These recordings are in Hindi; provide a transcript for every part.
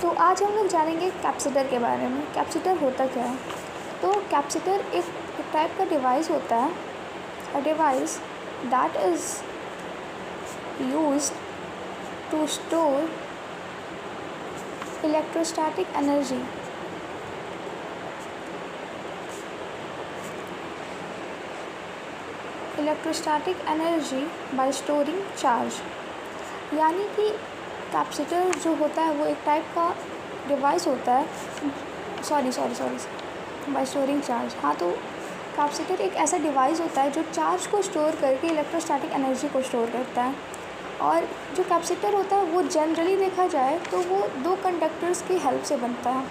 तो आज हम लोग जानेंगे कैपेसिटर के बारे में। कैपेसिटर होता क्या है? तो कैपेसिटर एक टाइप का डिवाइस होता है, a device that is used to store electrostatic energy. Electrostatic energy by storing charge. यानी कि कैपेसिटर जो होता है वो एक टाइप का डिवाइस होता है, सॉरी बाय स्टोरिंग चार्ज। हाँ, तो कैपेसिटर एक ऐसा डिवाइस होता है जो चार्ज को स्टोर करके इलेक्ट्रोस्टैटिक एनर्जी को स्टोर करता है। और जो कैपेसिटर होता है वो जनरली देखा जाए तो वो दो कंडक्टर्स की हेल्प से बनता है।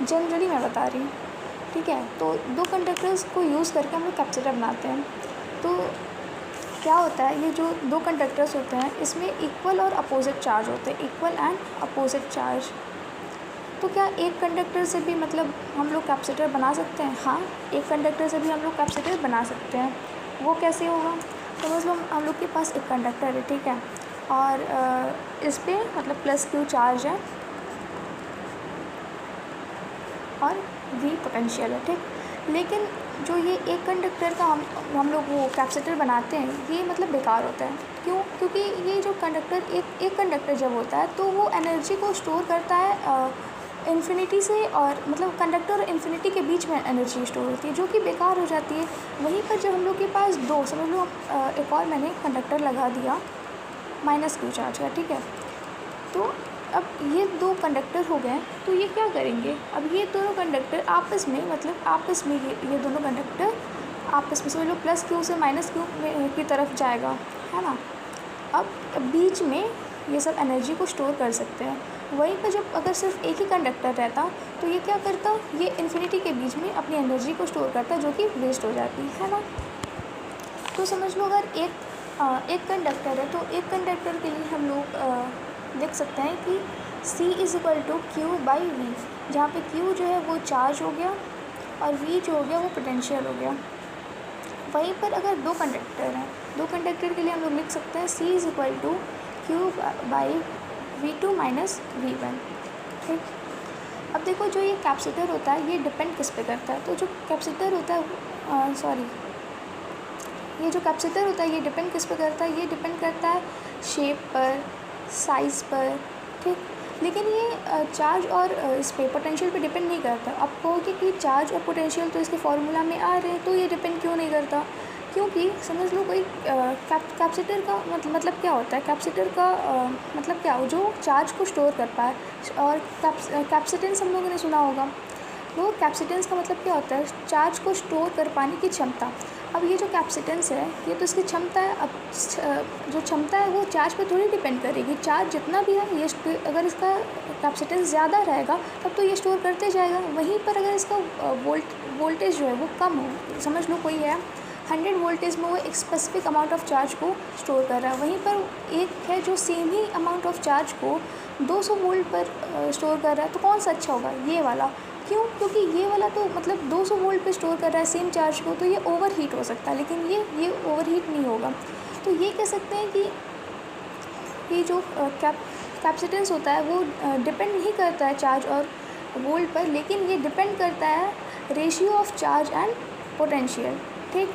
जनरली मैं बता रही हूँ, ठीक है। तो दो कंडक्टर्स को यूज़ करके हम लोग कैपेसिटर बनाते हैं। तो क्या होता है, ये जो दो कंडक्टर्स होते हैं इसमें इक्वल और अपोजिट चार्ज होते हैं, इक्वल एंड अपोजिट चार्ज। तो क्या एक कंडक्टर से भी मतलब हम लोग कैपेसिटर बना सकते हैं? हाँ, एक कंडक्टर से भी हम लोग कैपेसिटर बना सकते हैं। वो कैसे होगा? तो मतलब हम लोग के पास एक कंडक्टर है, ठीक है, और इस पर मतलब प्लस क्यू चार्ज है और वी पोटेंशियल है, ठीक। लेकिन जो ये एक कंडक्टर का हम लोग वो कैपेसिटर बनाते हैं, ये मतलब बेकार होता है। क्यों? क्योंकि ये जो कंडक्टर एक कंडक्टर जब होता है तो वो एनर्जी को स्टोर करता है इन्फिनिटी से, और मतलब कंडक्टर और इन्फिनिटी के बीच में एनर्जी स्टोर होती है, जो कि बेकार हो जाती है। वहीं पर जब हम लोग के पास दो, समझ लो एक और मैंने कंडक्टर लगा दिया माइनस क्यू चार्ज का, ठीक है। तो अब ये दो कंडक्टर हो गए, तो ये क्या करेंगे? अब ये दोनों कंडक्टर आपस में ये दोनों कंडक्टर आपस में, समझ लो प्लस क्यू से माइनस क्यू की तरफ जाएगा, है ना। अब बीच में ये सब एनर्जी को स्टोर कर सकते हैं। वहीं पर जब अगर सिर्फ एक ही कंडक्टर रहता तो ये क्या करता, ये इन्फिनिटी के बीच में अपनी एनर्जी को स्टोर करता, जो कि वेस्ट हो जाती है ना। तो समझ लो अगर एक कंडक्टर है तो एक कंडक्टर के लिए हम लोग देख सकते हैं कि C = Q/V, जहाँ पे Q जो है वो चार्ज हो गया और V जो हो गया वो पोटेंशियल हो गया। वहीं पर अगर दो कंडक्टर हैं, दो कंडक्टर के लिए हम लोग लिख सकते हैं C = Q/V2 - V1, ठीक। अब देखो, जो ये कैपेसिटर होता है ये डिपेंड किस पे करता है? तो जो कैपेसिटर होता है ये जो कैपेसिटर होता है ये डिपेंड किस पे करता है? ये डिपेंड करता है शेप पर, साइज़ पर, ठीक। लेकिन ये चार्ज और इस पे पोटेंशियल पे डिपेंड नहीं करता। आप कहोगे कि चार्ज और पोटेंशियल तो इसके फॉर्मूला में आ रहे हैं, तो ये डिपेंड क्यों नहीं करता? क्योंकि समझ लो कोई कैपेसिटर का मतलब क्या होता है? कैपेसिटर का मतलब क्या हो, जो चार्ज को स्टोर कर पाए। और कैपेसिटेंस हम लोगों ने सुना होगा। तो कैपेसिटेंस का मतलब क्या होता है? चार्ज को स्टोर कर पाने की क्षमता। अब ये जो कैपेसिटेंस है ये तो इसकी क्षमता है। अब जो क्षमता है वो चार्ज पे थोड़ी डिपेंड करेगी। चार्ज जितना भी है ये अगर इसका कैपेसिटेंस ज़्यादा रहेगा तब तो ये स्टोर करते जाएगा। वहीं पर अगर इसका वोल्टेज जो है वो कम हो, समझ लो कोई है 100 वोल्टेज में, वो एक स्पेसिफिक अमाउंट ऑफ चार्ज को स्टोर कर रहा है। वहीं पर एक है जो same he amount of charge को 200 वोल्ट पर स्टोर कर रहा है। तो कौन सा अच्छा होगा? ये वाला। क्यों? क्योंकि ये वाला तो मतलब 200 वोल्ट पे स्टोर कर रहा है सेम चार्ज को, तो ये ओवर हीट हो सकता है, लेकिन ये ओवर हीट नहीं होगा। तो ये कह सकते हैं कि ये जो कैपेसिटेंस होता है वो डिपेंड नहीं करता है चार्ज और वोल्ट पर, लेकिन ये डिपेंड करता है ratio of charge and potential, ठीक।